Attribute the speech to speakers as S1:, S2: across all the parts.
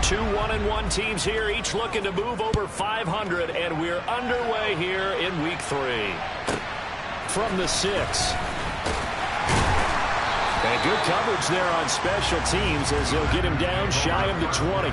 S1: Two 1-1 teams here, each looking to move over 500, and we're underway here in week 3. From the 6. And good coverage there on special teams as they'll get him down shy of the 20.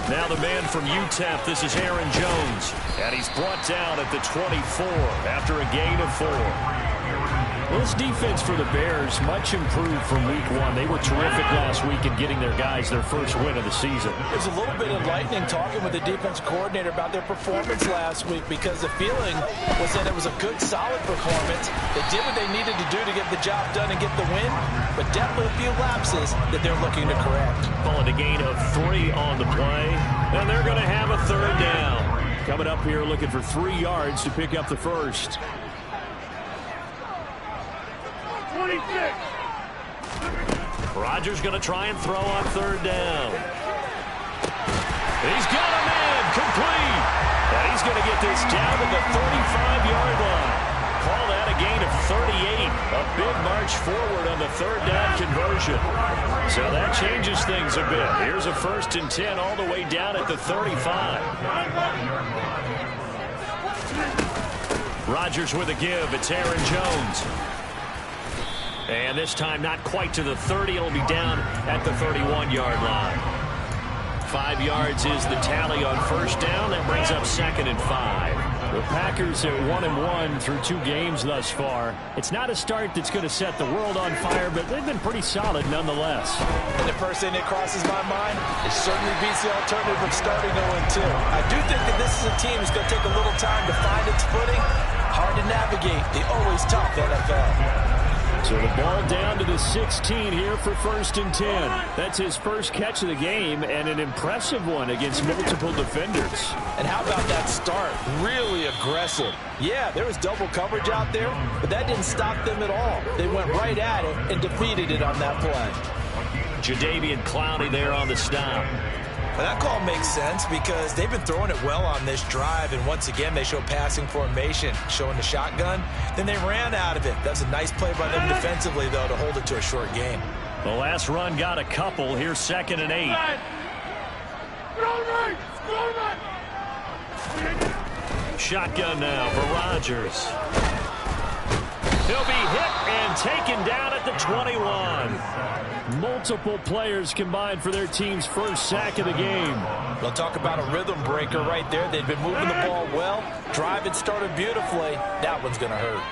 S1: Now the man from UTEP, this is Aaron Jones. And he's brought down at the 24 after a gain of 4. This defense for the Bears, much improved from week 1. They were terrific last week in getting their guys their first win of the season.
S2: It was a little bit enlightening talking with the defense coordinator about their performance last week because the feeling was that it was a good, solid performance. They did what they needed to do to get the job done and get the win, but definitely a few lapses that they're looking to correct.
S1: Calling a gain of 3 on the play, and they're going to have a 3rd down. Coming up here looking for 3 yards to pick up the first.
S3: 26.
S1: Rodgers going to try and throw on 3rd down. He's got a man complete. And he's going to get this down to the 35-yard line. Call that a gain of 38. A big march forward on the 3rd down conversion. So that changes things a bit. Here's a 1st and 10 all the way down at the 35. Rodgers with a give. It's Aaron Jones. And this time not quite to the 30. It'll be down at the 31-yard line. 5 yards is the tally on 1st down. That brings up 2nd and 5. The Packers are 1-1 through 2 games thus far. It's not a start that's going to set the world on fire, but they've been pretty solid nonetheless.
S2: And the first thing that crosses my mind, it certainly beats the alternative of starting 0-2. I do think that this is a team that's going to take a little time to find its footing. Hard to navigate the always tough NFL.
S1: So the ball down to the 16 here for 1st and 10. That's his first catch of the game and an impressive one against multiple defenders.
S2: And how about that start? Really aggressive. Yeah, there was double coverage out there, but that didn't stop them at all. They went right at it and defeated it on that play.
S1: Jadeveon Clowney there on the stop.
S2: Well, that call makes sense because they've been throwing it well on this drive, and once again they show passing formation, showing the shotgun. Then they ran out of it. That's a nice play by them defensively, though, to hold it to a short game.
S1: The last run got a couple. Here's 2nd and 8. Shotgun now for Rodgers. He'll be hit and taken down at the 21. Multiple players combined for their team's first sack of the game.
S2: We'll talk about a rhythm breaker right there. They've been moving the ball well. Drive had started beautifully. That one's going to hurt.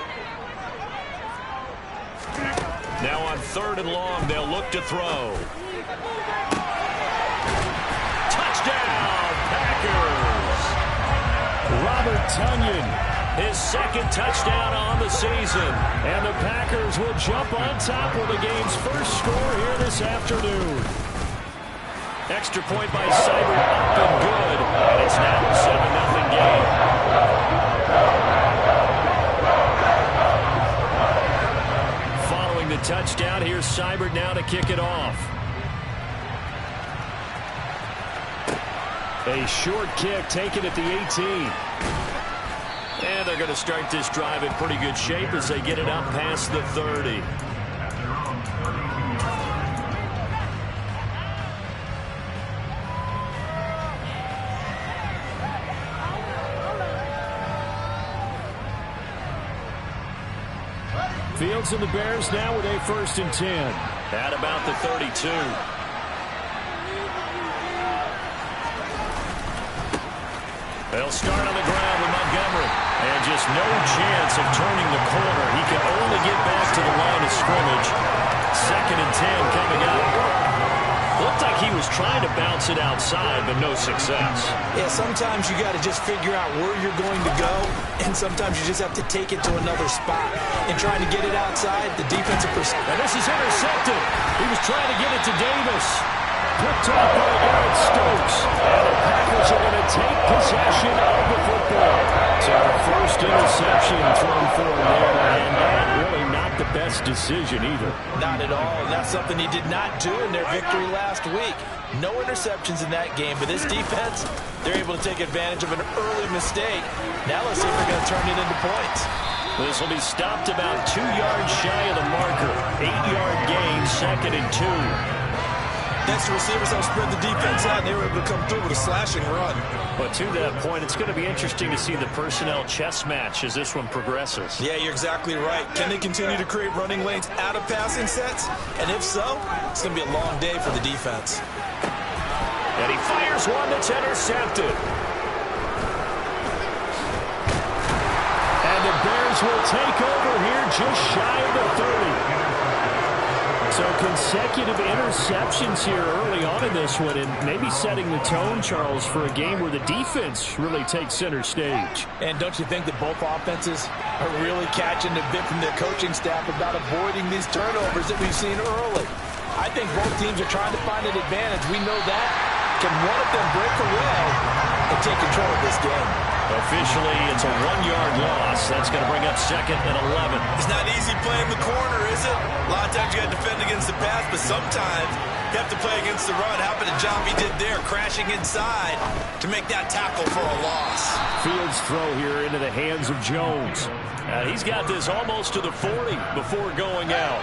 S1: Now on 3rd and long, they'll look to throw. Touchdown, Packers! Robert Tonyan, his 2nd touchdown on the season. And the Packers will jump on top with the game's first score here this afternoon. Extra point by Seibert up and good. And it's now a 7-0 game. Following the touchdown, here's Seibert now to kick it off. A short kick taken at the 18. And they're going to start this drive in pretty good shape as they get it up past the 30. Fields and the Bears now with a 1st and 10. At about the 32. They'll start on the ground with Montgomery. And just no chance of turning the corner. He can only get back to the line of scrimmage. 2nd and 10 coming up. Looked like he was trying to bounce it outside, but no success.
S2: Yeah, sometimes you got to just figure out where you're going to go, and sometimes you just have to take it to another spot. And trying to get it outside, the defensive perspective.
S1: And this is intercepted. He was trying to get it to Davis. Picked off by Garrett Stokes. And the Packers are going to take possession of the football. So our first interception thrown best decision either.
S2: Not at all, and that's something he did not do in their victory last week. No interceptions in that game, but this defense, they're able to take advantage of an early mistake. Now let's see if they're going to turn it into points.
S1: This will be stopped about 2 yards shy of the marker. 8-yard gain, 2nd and 2.
S2: Thanks to receivers help spread the defense out, and they were able to come through with a slashing run.
S1: But to that point, it's going to be interesting to see the personnel chess match as this one progresses.
S2: Yeah, you're exactly right. Can they continue to create running lanes out of passing sets? And if so, it's going to be a long day for the defense.
S1: And he fires one that's intercepted. And the Bears will take over here just shy of the 30. So consecutive interceptions here early on in this one, and maybe setting the tone, Charles, for a game where the defense really takes center stage.
S2: And don't you think that both offenses are really catching a bit from their coaching staff about avoiding these turnovers that we've seen early? I think both teams are trying to find an advantage. We know that. Can one of them break away and take control of this game?
S1: Officially, it's a 1-yard loss. That's going to bring up 2nd and 11.
S4: It's not easy playing the corner, is it? A lot of times you got to defend against the pass, but sometimes you have to play against the run. How about the job he did there, crashing inside to make that tackle for a loss?
S1: Fields throw here into the hands of Jones. He's got this almost to the 40 before going out.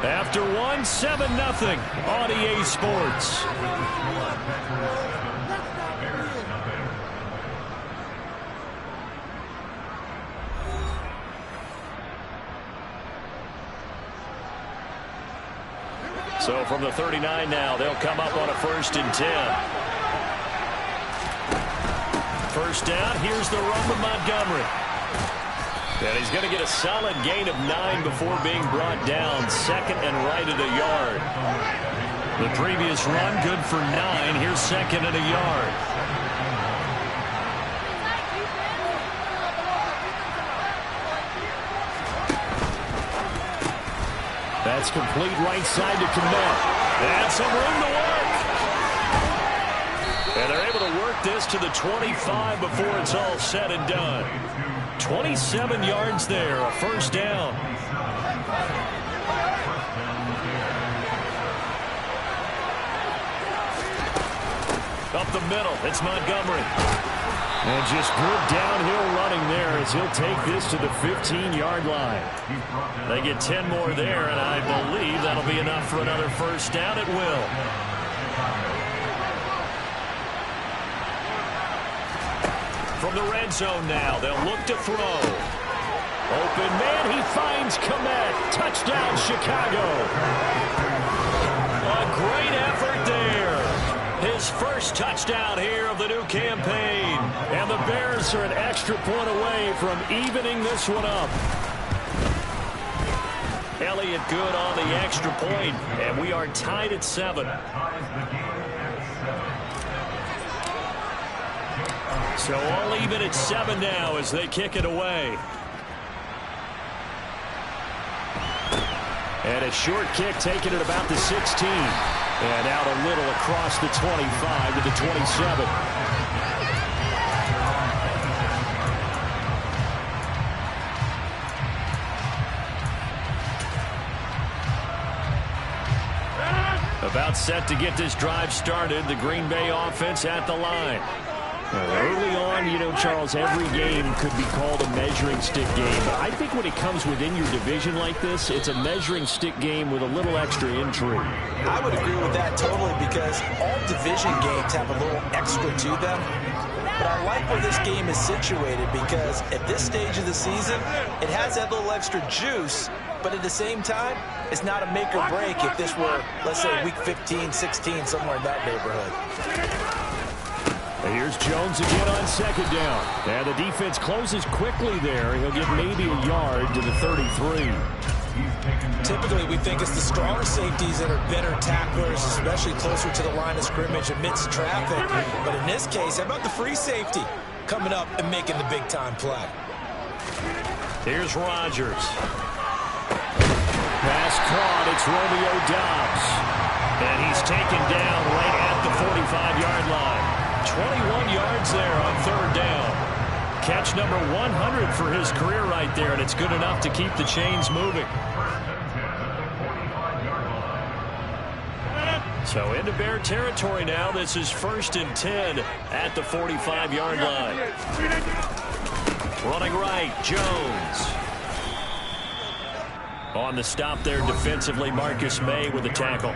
S1: After 1, 7-0 on EA Sports. So from the 39 now, they'll come up on a 1st and 10. First down, here's the run with Montgomery. And he's going to get a solid gain of 9 before being brought down. 2nd and right at a yard. The previous run, good for 9. Here's 2nd and a yard. That's complete right side to Kmet. And some room to work. And they're able to work this to the 25 before it's all said and done. 27 yards there, a 1st down. Up the middle, it's Montgomery. And just good downhill running there as he'll take this to the 15-yard line. They get 10 more there, and I believe that'll be enough for another 1st down. It will. From the red zone now, they'll look to throw. Open man, he finds Kmet. Touchdown, Chicago. A great effort there. His first touchdown here of the new campaign. And the Bears are an extra point away from evening this one up. Elliott good on the extra point, and we are tied at 7. So all even at 7 now as they kick it away. And a short kick taken at about the 16. And out a little across the 25 to the 27. About set to get this drive started. The Green Bay offense at the line. Early on, you know, Charles, every game could be called a measuring stick game. But I think when it comes within your division like this, it's a measuring stick game with a little extra intrigue.
S2: I would agree with that totally because all division games have a little extra to them. But I like where this game is situated because at this stage of the season, it has that little extra juice. But at the same time, it's not a make or break if this were, let's say, week 15, 16, somewhere in that neighborhood.
S1: And here's Jones again on 2nd down. And the defense closes quickly there. He'll get maybe a yard to the 33.
S2: Typically, we think it's the stronger safeties that are better tacklers, especially closer to the line of scrimmage amidst traffic. But in this case, how about the free safety coming up and making the big-time play?
S1: Here's Rodgers. Pass caught. It's Romeo Doubs. And he's taken down right at the 45-yard line. 21 yards there on third down. Catch number 100 for his career right there, and it's good enough to keep the chains moving. So into Bear territory now. This is 1st and 10 at the 45-yard line. Running right, Jones. On the stop there defensively, Marcus May with the tackle.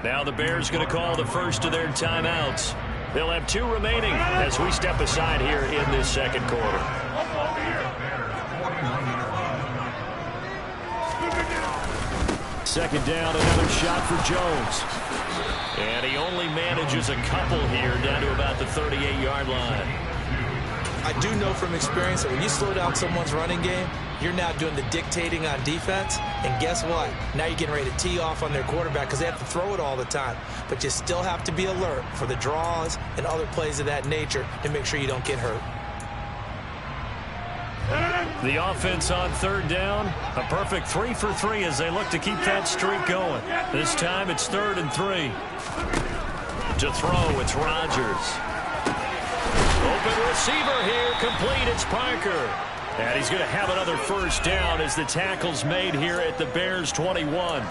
S1: Now the Bears going to call the first of their timeouts. They'll have 2 remaining as we step aside here in this second quarter. Second down, another shot for Jones. And he only manages a couple here down to about the 38-yard line.
S2: I do know from experience that when you slow down someone's running game, you're now doing the dictating on defense. And guess what? Now you're getting ready to tee off on their quarterback because they have to throw it all the time. But you still have to be alert for the draws and other plays of that nature to make sure you don't get hurt.
S1: The offense on third down, a perfect 3 for 3 as they look to keep that streak going. This time it's 3rd and 3. To throw, it's Rodgers. Open receiver here, complete, it's Parker. And he's going to have another first down as the tackle's made here at the Bears 21.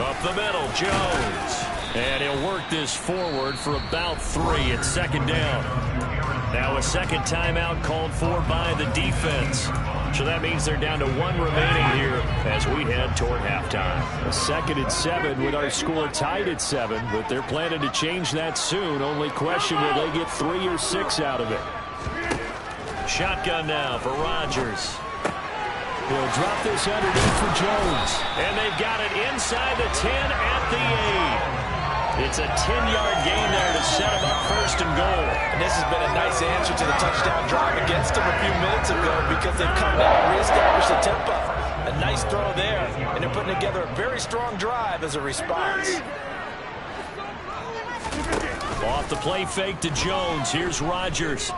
S1: Up the middle, Jones. And he'll work this forward for about 3. It's second down. Now a second timeout called for by the defense. So that means they're down to 1 remaining here as we head toward halftime. A 2nd and 7 with our score tied at 7, but they're planning to change that soon. Only question, will they get 3 or 6 out of it? Shotgun now for Rodgers. He'll drop this underneath for Jones. And they've got it inside the 10 at the 8. It's a 10-yard gain there to set him up 1st and goal.
S2: And this has been a nice answer to the touchdown drive against them a few minutes ago because they've come down and reestablished the tempo. A nice throw there, and they're putting together a very strong drive as a response.
S1: Off the play fake to Jones. Here's Rodgers.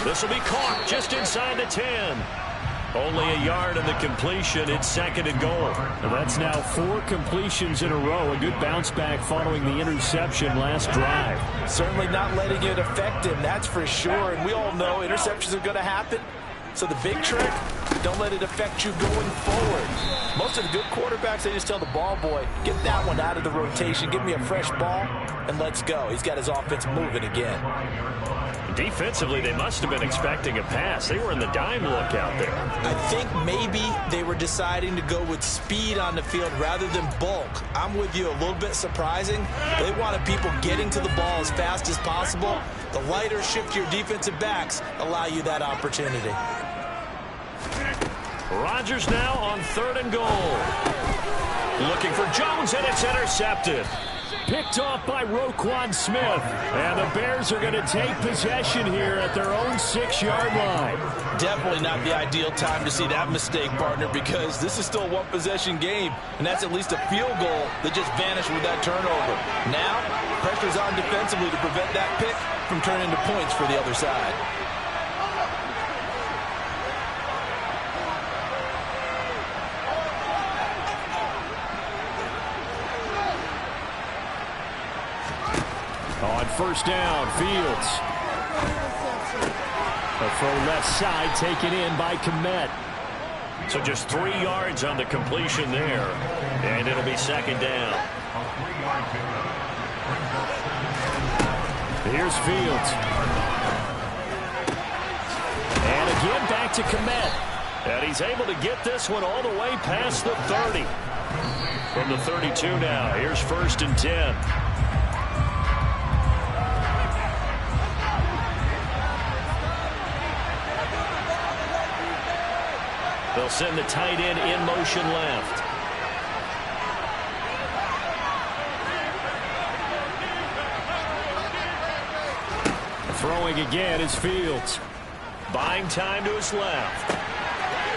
S1: This will be caught just inside the 10. Only a yard in the completion. It's 2nd and goal. And that's now 4 completions in a row. A good bounce back following the interception last drive.
S2: Certainly not letting it affect him, that's for sure. And we all know interceptions are going to happen. So the big trick, don't let it affect you going forward. Most of the good quarterbacks, they just tell the ball boy, get that one out of the rotation, give me a fresh ball, and let's go. He's got his offense moving again.
S1: Defensively, they must have been expecting a pass. They were in the dime look out there.
S2: I think maybe they were deciding to go with speed on the field rather than bulk. I'm with you, a little bit surprising. They wanted people getting to the ball as fast as possible. The lighter, shiftier defensive backs allow you that opportunity.
S1: Rodgers now on 3rd and goal. Looking for Jones, and it's intercepted. Picked off by Roquan Smith. And the Bears are going to take possession here at their own 6-yard line.
S2: Definitely not the ideal time to see that mistake, partner, because this is still a one-possession game, and that's at least a field goal that just vanished with that turnover. Now, pressure's on defensively to prevent that pick from turning into points for the other side.
S1: On 1st down, Fields. A throw left side taken in by Kmet. So just 3 yards on the completion there. And it'll be 2nd down. Here's Fields. And again back to Kmet. And he's able to get this one all the way past the 30. From the 32 now, here's 1st and 10. They'll send the tight end in motion left. Throwing again is Fields. Buying time to his left.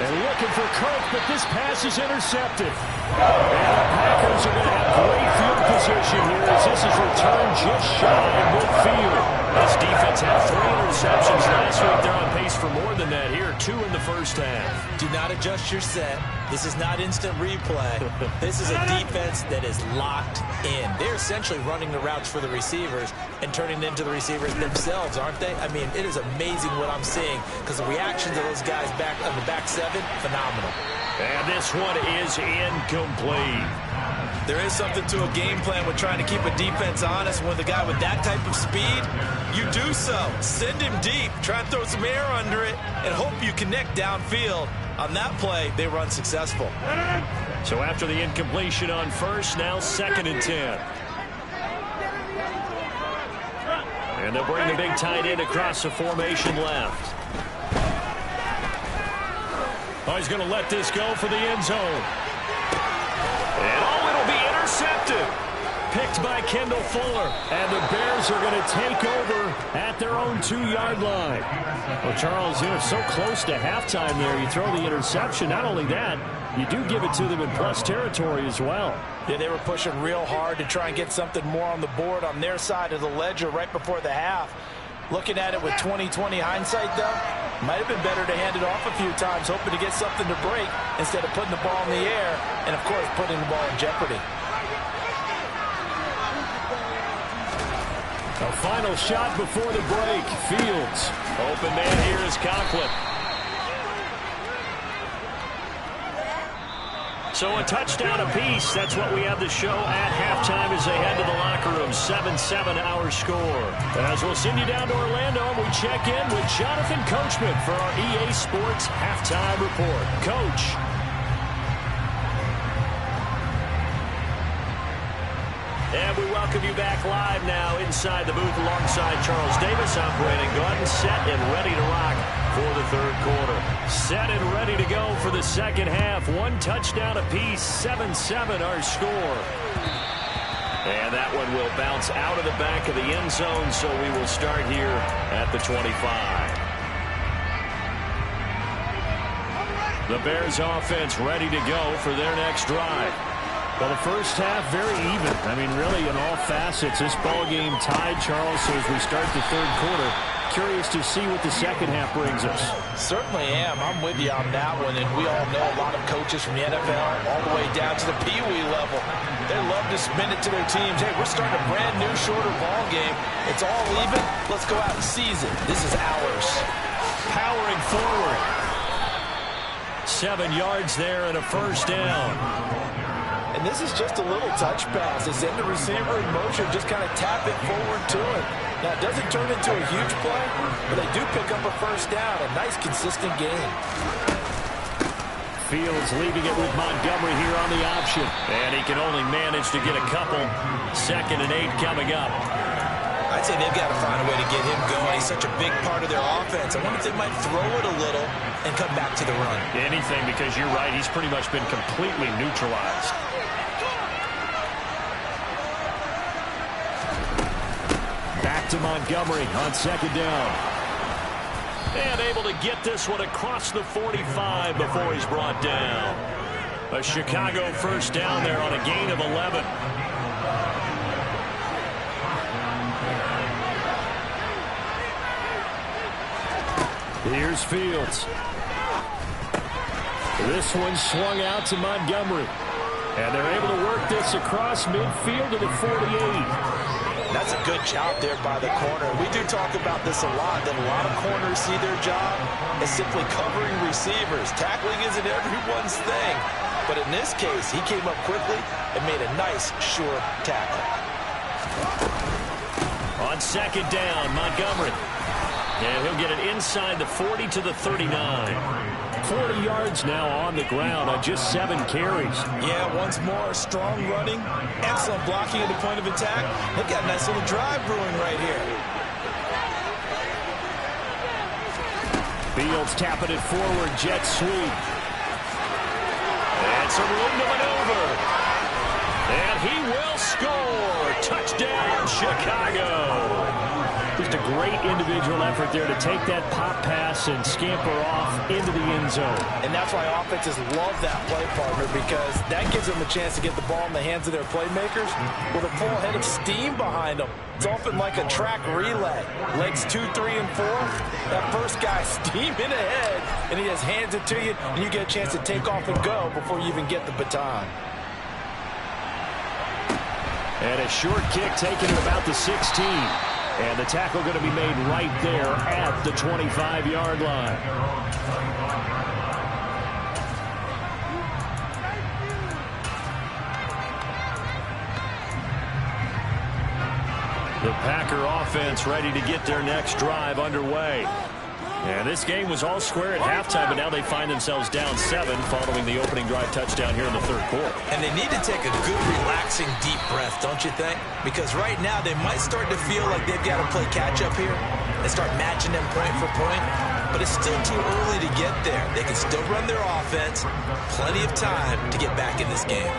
S1: And looking for Kirk, but this pass is intercepted. And the Packers are going to have great field position here as this is returned just shy of midfield. This defense had 3 interceptions last week. They're on pace for more than that here. 2 in the first half.
S2: Do not adjust your set. This is not instant replay. This is a defense that is locked in. They're essentially running the routes for the receivers and turning into the receivers themselves, aren't they? I mean, it is amazing what I'm seeing because the reactions of those guys back on the back 7, phenomenal.
S1: And this one is incomplete.
S4: There is something to a game plan with trying to keep a defense honest. With a guy with that type of speed, you do so. Send him deep. Try and throw some air under it and hope you connect downfield. On that play, they were unsuccessful.
S1: So after the incompletion on first, now 2nd and 10. And they'll bring the big tight end across the formation left. Oh, he's going to let this go for the end zone. And it'll be intercepted. Picked by Kendall Fuller. And the Bears are going to take over at their own 2-yard line. Well, Charles, you're so close to halftime there. You throw the interception. Not only that, you do give it to them in plus territory as well.
S2: Yeah, they were pushing real hard to try and get something more on the board on their side of the ledger right before the half. Looking at it with 20/20 hindsight, though, might have been better to hand it off a few times, hoping to get something to break instead of putting the ball in the air and, of course, putting the ball in jeopardy.
S1: A final shot before the break. Fields. Open man here is Conklin. So a touchdown apiece. That's what we have to show at halftime as they head to the locker room. 7-7 our score. As we'll send you down to Orlando, we check in with Jonathan Coachman for our EA Sports Halftime Report. Coach. And we welcome you back live now inside the booth alongside Charles Davis. I'm Brandon Gaudin, set and ready to rock for the 3rd quarter. Set and ready to go for the 2nd half. 1 touchdown apiece, 7-7 our score. And that one will bounce out of the back of the end zone, so we will start here at the 25. The Bears offense ready to go for their next drive. Well, the first half, very even. I mean, really, in all facets, this ball game tied, Charles, so as we start the 3rd quarter. Curious to see what the 2nd half brings us.
S2: Certainly am. I'm with you on that one, and we all know a lot of coaches from the NFL all the way down to the Pee-wee level. They love to spin it to their teams. Hey, we're starting a brand new, shorter ball game. It's all even. Let's go out and seize it. This is ours.
S1: Powering forward. 7 yards there and a first down.
S2: And this is just a little touch pass. They send the receiver in motion, just kind of tap it forward to him. Now, it doesn't turn into a huge play, but they do pick up a first down. A nice, consistent game.
S1: Fields leaving it with Montgomery here on the option. And he can only manage to get a couple. 2nd and 8 coming up.
S4: I'd say they've got to find a way to get him going. He's such a big part of their offense. I wonder if they might throw it a little and come back to the run.
S1: Anything, because you're right. He's pretty much been completely neutralized. Back to Montgomery on 2nd down. And able to get this one across the 45 before he's brought down. A Chicago first down there on a gain of 11. Here's Fields. This one swung out to Montgomery. And they're able to work this across midfield to the 48.
S2: That's a good job there by the corner. We do talk about this a lot, that a lot of corners see their job as simply covering receivers. Tackling isn't everyone's thing. But in this case, he came up quickly and made a nice, sure tackle.
S1: On 2nd down, Montgomery. And he'll get it inside the 40 to the 39. 40 yards now on the ground on just 7 carries.
S2: Yeah, once more, strong running, excellent blocking at the point of attack. They've got a nice little drive brewing right here.
S1: Fields tapping it forward, jet sweep. And some room to maneuver. And he will score. Touchdown, Chicago. Just a great individual effort there to take that pop pass and scamper off into the end zone.
S2: And that's why offenses love that play, partner, because that gives them a chance to get the ball in the hands of their playmakers with a full head of steam behind them. It's often like a track relay. Legs 2, 3, and 4. That first guy steaming ahead, and he just hands it to you, and you get a chance to take off and go before you even get the baton.
S1: And a short kick taken at about the 16. And the tackle going to be made right there at the 25-yard line. The Packer offense ready to get their next drive underway. And this game was all square at halftime, but now they find themselves down 7 following the opening drive touchdown here in the third quarter.
S4: And they need to take a good, relaxing, deep breath, don't you think? Because right now they might start to feel like they've got to play catch-up here and start matching them point for point. But it's still too early to get there. They can still run their offense. Plenty of time to get back in this game.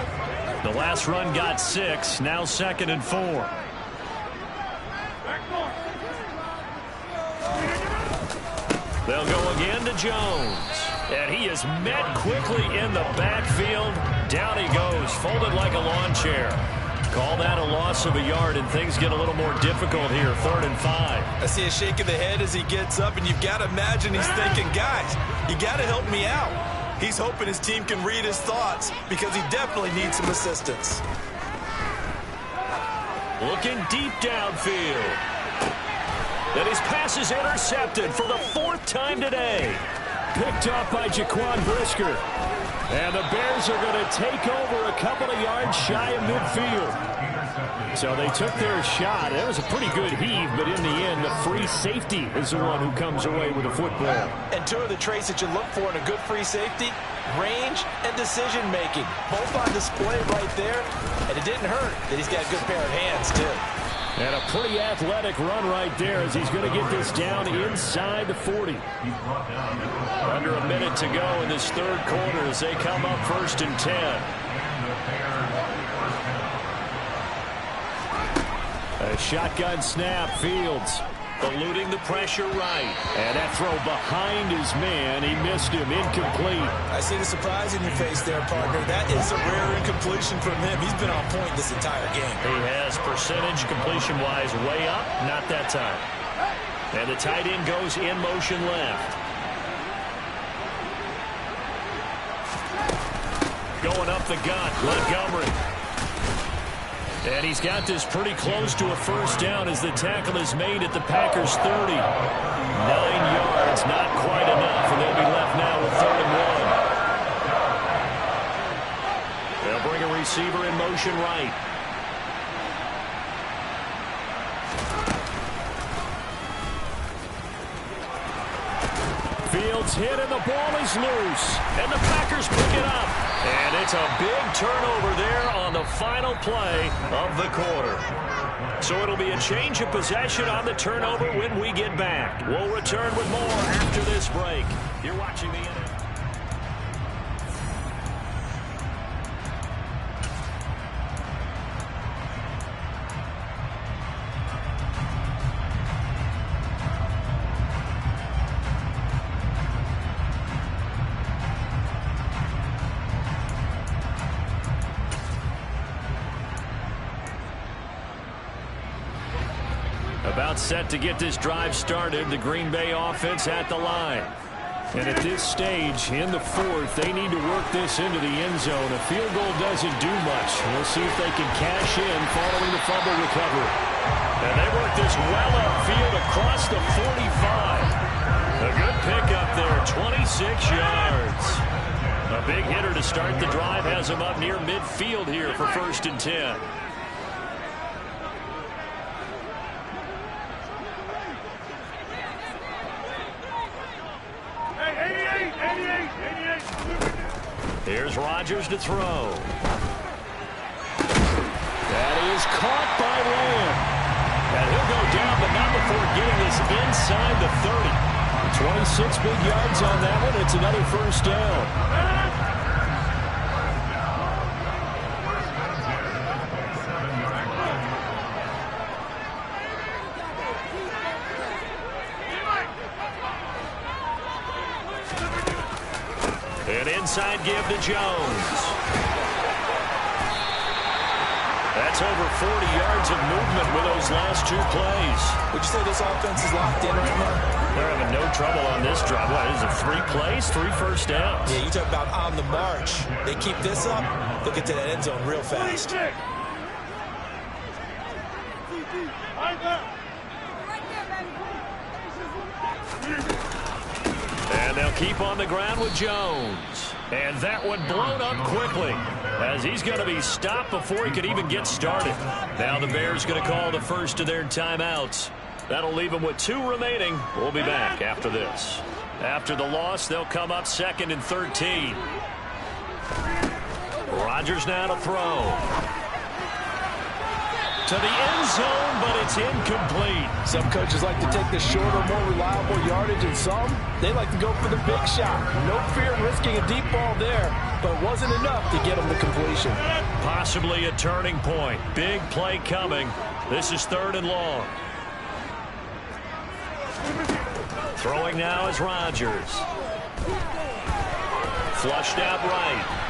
S1: The last run got 6, now 2nd and 4. They'll go again to Jones. And he is met quickly in the backfield. Down he goes, folded like a lawn chair. Call that a loss of a yard, and things get a little more difficult here. 3rd and 5.
S4: I see a shake of the head as he gets up, and you've got to imagine he's thinking, guys, you got to help me out. He's hoping his team can read his thoughts because he definitely needs some assistance.
S1: Looking deep downfield. And his pass is intercepted for the 4th time today. Picked up by Jaquan Brisker. And the Bears are going to take over a couple of yards shy of midfield. So they took their shot. That was a pretty good heave, but in the end, the free safety is the one who comes away with the football.
S2: And 2 of the traits that you look for in a good free safety, range and decision-making. Both on display right there, and it didn't hurt that he's got a good pair of hands, too.
S1: And a pretty athletic run right there as he's going to get this down inside the 40. Under a minute to go in this third quarter as they come up 1st and 10. A shotgun snap, Fields eluding the pressure right. And that throw behind his man. He missed him, incomplete.
S4: I see the surprise in your face there, partner. That is a rare incompletion from him. He's been on point this entire game.
S1: He has percentage completion-wise way up, not that time. And the tight end goes in motion left. Going up the gut, Montgomery. And he's got this pretty close to a first down as the tackle is made at the Packers' 30. 9 yards, not quite enough, and they'll be left now with 3rd and 1. They'll bring a receiver in motion right. Fields hit and the ball is loose. And the Packers pick it up. And it's a big turnover there on the final play of the quarter. So it'll be a change of possession on the turnover when we get back. We'll return with more after this break. You're watching the NFL. About set to get this drive started. The Green Bay offense at the line. And at this stage, in the 4th, they need to work this into the end zone. A field goal doesn't do much. We'll see if they can cash in following the fumble recovery. And they work this well upfield across the 45. A good pickup there, 26 yards. A big hitter to start the drive has him up near midfield here for 1st and 10. Here's Rodgers to throw. That is caught by Lamb. And he'll go down, but not before getting this inside the 30. 26 big yards on that one. It's another first down. An inside give to Jones. That's over 40 yards of movement with those last 2 plays.
S2: Would you say this offense is locked in right now?
S1: They're having no trouble on this drive. What is it, 3 plays, 3 first downs?
S2: Yeah, you talk about on the march. They keep this up, they'll get to that end zone real fast.
S1: And they'll keep on the ground with Jones. And that one blown up quickly as he's going to be stopped before he could even get started. Now the Bears going to call the first of their timeouts. That'll leave them with 2 remaining. We'll be back after this. After the loss, they'll come up 2nd and 13. Rodgers now to throw. To the end zone, but it's incomplete.
S2: Some coaches like to take the shorter, more reliable yardage, and some, they like to go for the big shot. No fear risking a deep ball there, but it wasn't enough to get them to completion.
S1: Possibly a turning point. Big play coming. This is 3rd and long. Throwing now is Rodgers. Flushed out right.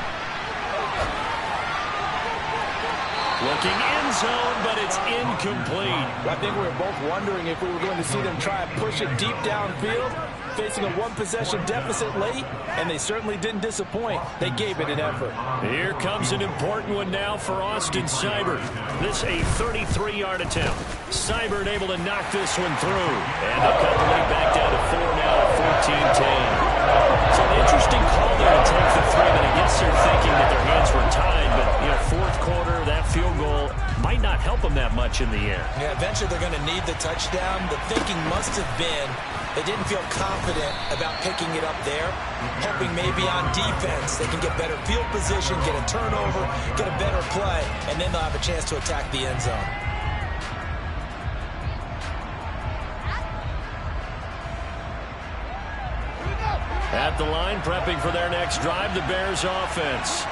S1: Looking end zone, but it's incomplete.
S2: I think we were both wondering if we were going to see them try and push it deep downfield, facing a 1-possession deficit late, and they certainly didn't disappoint. They gave it an effort.
S1: Here comes an important one now for Austin Seibert. This a 33-yard attempt. Seibert able to knock this one through. And they'll cut the lead back down to 4 now at 14-10. So an interesting call there to take the 3, but I guess they're thinking that their hands were tied, but, you know, 4th quarter, that field goal might not help them that much in the end.
S2: Yeah, eventually they're going to need the touchdown. The thinking must have been they didn't feel confident about picking it up there, hoping maybe on defense they can get better field position, get a turnover, get a better play, and then they'll have a chance to attack the end zone.
S1: At the line, prepping for their next drive, the Bears offense.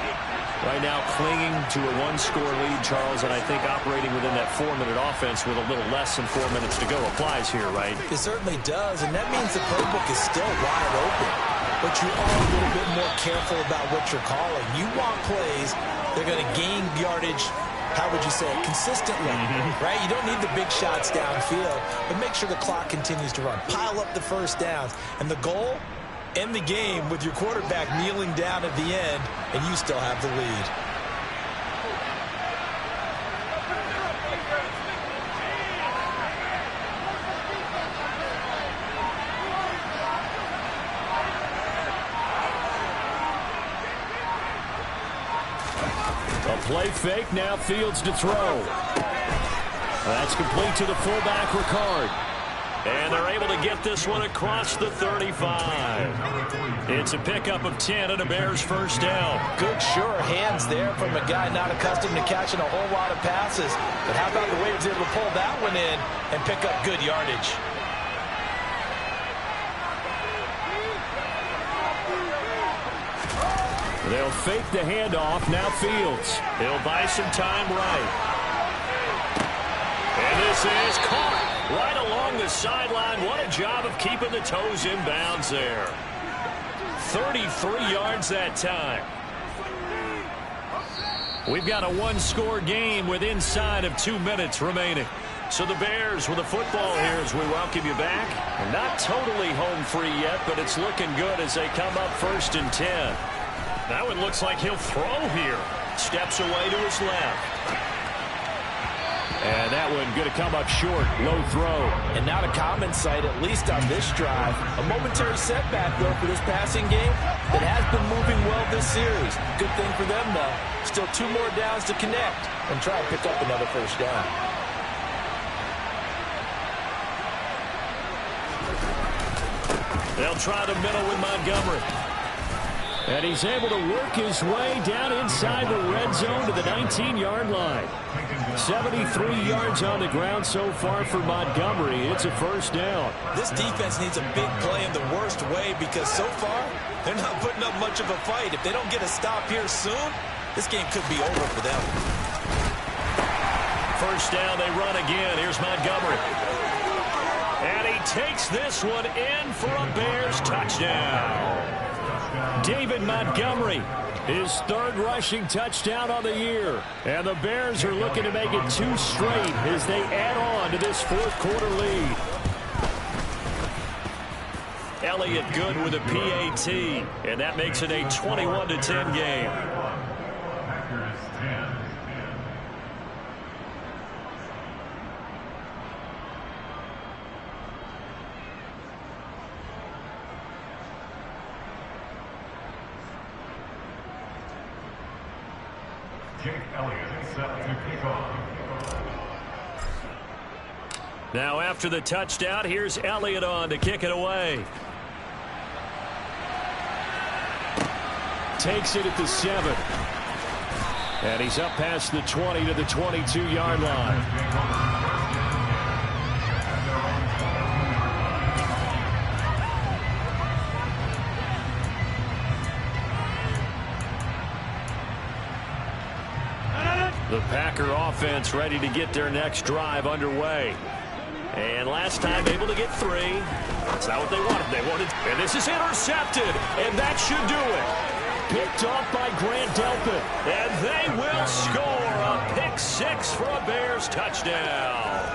S1: Right now clinging to a 1-score lead, Charles, and I think operating within that 4-minute offense with a little less than 4 minutes to go applies here, right?
S2: It certainly does, and that means the playbook is still wide open. But you are a little bit more careful about what you're calling. You want plays that are going to gain yardage, how would you say it, consistently, right? You don't need the big shots downfield, but make sure the clock continues to run. Pile up the first downs, and the goal, end the game with your quarterback kneeling down at the end, and you still have the lead.
S1: A play fake, now Fields to throw. That's complete to the fullback, Ricard. And they're able to get this one across the 35. It's a pickup of 10 and a Bears first down.
S2: Good, sure hands there from a guy not accustomed to catching a whole lot of passes. But how about the way he was able to pull that one in and pick up good yardage?
S1: They'll fake the handoff. Now Fields. He'll buy some time right. And this is caught right along the sideline. What a job of keeping the toes in bounds there. 33 yards that time. We've got a 1-score game with inside of 2 minutes remaining. So the Bears with the football here as we welcome you back. Not totally home free yet, but it's looking good as they come up 1st and 10. That one looks like he'll throw here. Steps away to his left. And that one going to come up short. Low throw.
S2: And not a common sight, at least on this drive. A momentary setback, though, for this passing game that has been moving well this series. Good thing for them, though. Still 2 more downs to connect and try and pick up another first down.
S1: They'll try the middle with Montgomery. And he's able to work his way down inside the red zone to the 19-yard line. 73 yards on the ground so far for Montgomery. It's a first down.
S2: This defense needs a big play in the worst way because so far they're not putting up much of a fight. If they don't get a stop here soon, this game could be over for them.
S1: First down, they run again. Here's Montgomery. And he takes this one in for a Bears touchdown. David Montgomery, his third rushing touchdown on the year. And the Bears are looking to make it 2 straight as they add on to this fourth quarter lead. Elliott good with a PAT, and that makes it a 21-10 game. Now after the touchdown, here's Elliott on to kick it away. Takes it at the 7. And he's up past the 20 to the 22-yard line. The Packer offense ready to get their next drive underway. And last time able to get 3. That's not what they wanted. And this is intercepted. And that should do it. Picked off by Grant Delpit. And they will score a pick 6 for a Bears touchdown.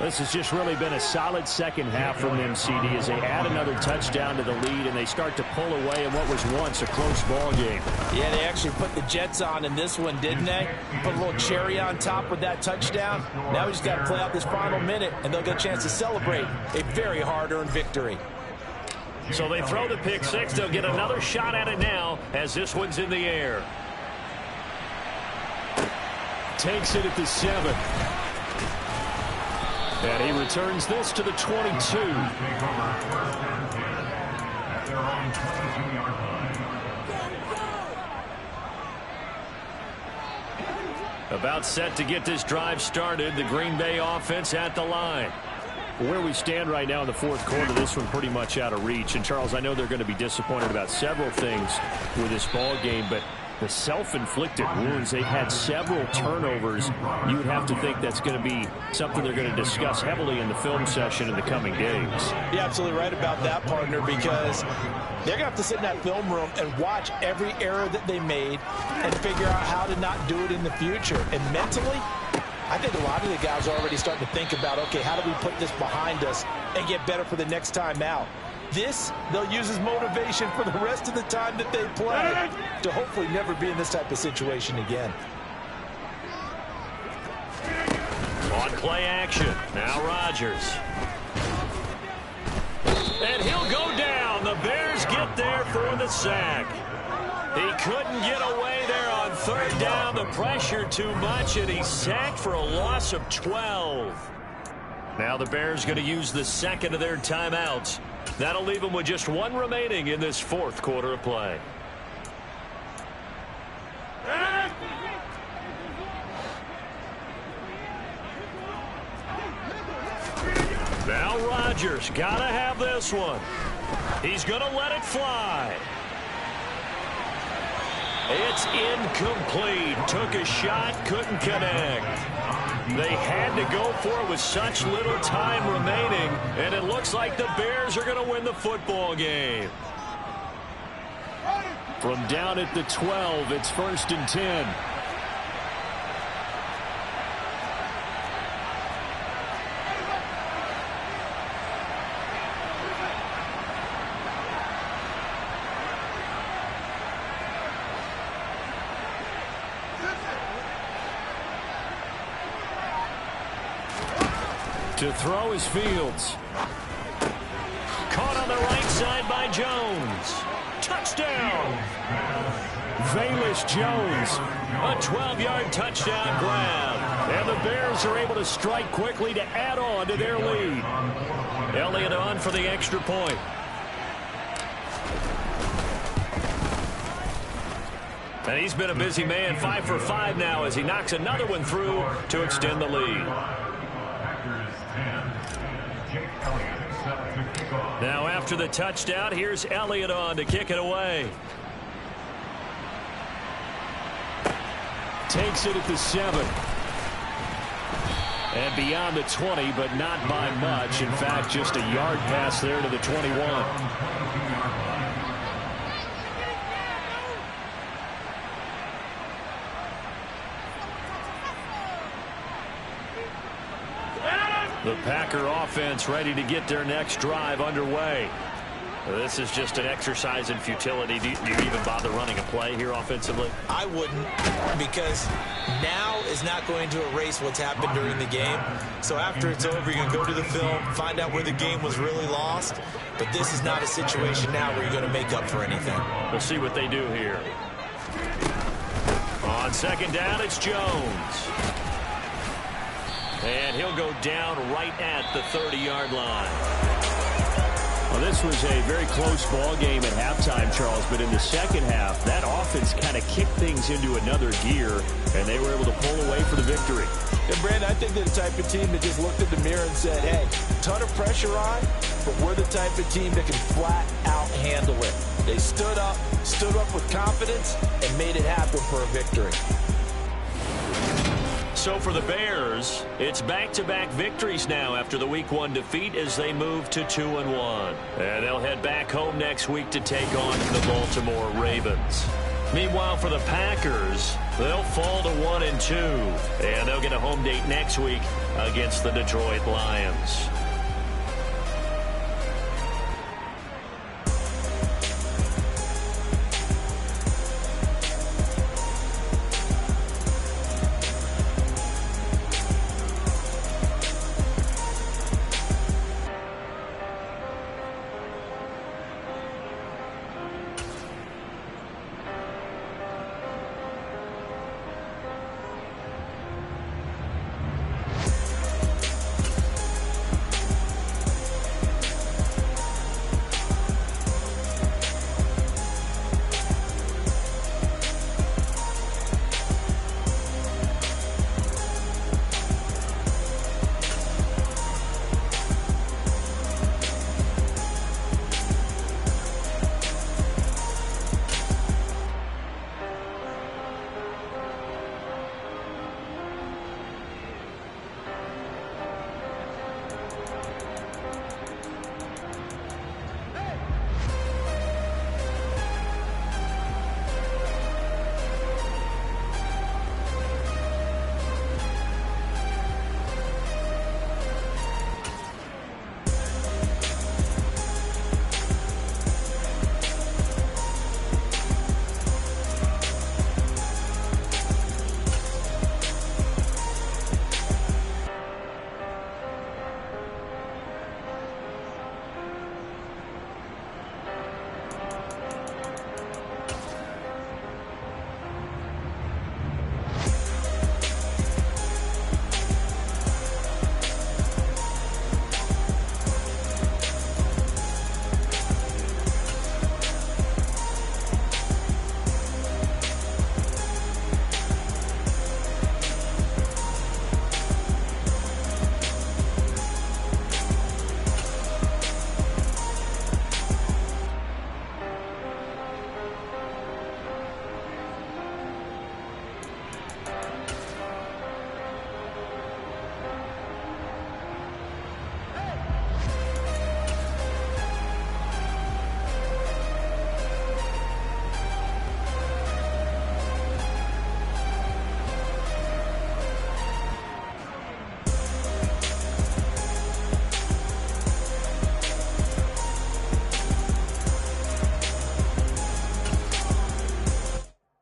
S1: This has just really been a solid second half from them, CD, as they add another touchdown to the lead and they start to pull away in what was once a close ball game. Yeah, they actually put the Jets on in this one, didn't they? Put a little cherry on top with that touchdown. Now we just got to play out this final minute, and they'll get a chance to celebrate a very hard-earned victory. So they throw the pick 6. They'll get another shot at it now as this one's in the air. Takes it at the 7. And he returns this to the 22. About set to get this drive started. The Green Bay offense at the line. Where we stand right now in the fourth quarter, this one pretty much out of reach. And, Charles, I know they're going to be disappointed about several things with this ball game, but the self-inflicted wounds, they've had several turnovers. You would have to think that's going to be something they're going to discuss heavily in the film session in the coming days. You're absolutely right about that, partner, because they're going to have to sit in that film room and watch every error that they made and figure out how to not do it in the future. And mentally, I think a lot of the guys are already starting to think about, okay, how do we put this behind us and get better for the next time out? This, they'll use as motivation for the rest of the time that they play to hopefully never be in this type of situation again. On play action, now Rodgers. And he'll go down. The Bears get there for the sack. He couldn't get away there on third down. The pressure too much, and he's sacked for a loss of 12. Now the Bears going to use the second of their timeouts. That'll leave them with just 1 remaining in this fourth quarter of play. Now Rodgers got to have this one. He's going to let it fly. It's incomplete. Took a shot, couldn't connect. They had to go for it with such little time remaining, and it looks like the Bears are going to win the football game. From down at the 12, it's 1st and 10. To throw is Fields. Caught on the right side by Jones. Touchdown! Velus Jones. A 12-yard touchdown grab. And the Bears are able to strike quickly to add on to their lead. Elliott on for the extra point. And he's been a busy man, 5 for 5 now as he knocks another one through to extend the lead. Now after the touchdown, here's Elliott on to kick it away. Takes it at the 7. And beyond the 20, but not by much. In fact, just a yard pass there to the 21. The Packer offense ready to get their next drive underway. This is just an exercise in futility. Do you even bother running a play here offensively?
S4: I wouldn't, because now is not going to erase what's happened during the game. So after it's over, you're going to go to the film, find out where the game was really lost. But this is not a situation now where you're going to make up for anything.
S1: We'll see what they do here. On second down, it's Jones. And he'll go down right at the 30-yard line.
S5: Well, this was a very close ball game at halftime, Charles, but in the second half, that offense kind of kicked things into another gear, and they were able to pull away for the victory.
S2: And, Brandon, I think they're the type of team that just looked in the mirror and said, hey, ton of pressure on, but we're the type of team that can flat out handle it. They stood up with confidence, and made it happen for a victory.
S1: So for the Bears, it's back-to-back victories now after the Week 1 defeat as they move to 2-1. And they'll head back home next week to take on the Baltimore Ravens. Meanwhile, for the Packers, they'll fall to 1-2. And they'll get a home date next week against the Detroit Lions.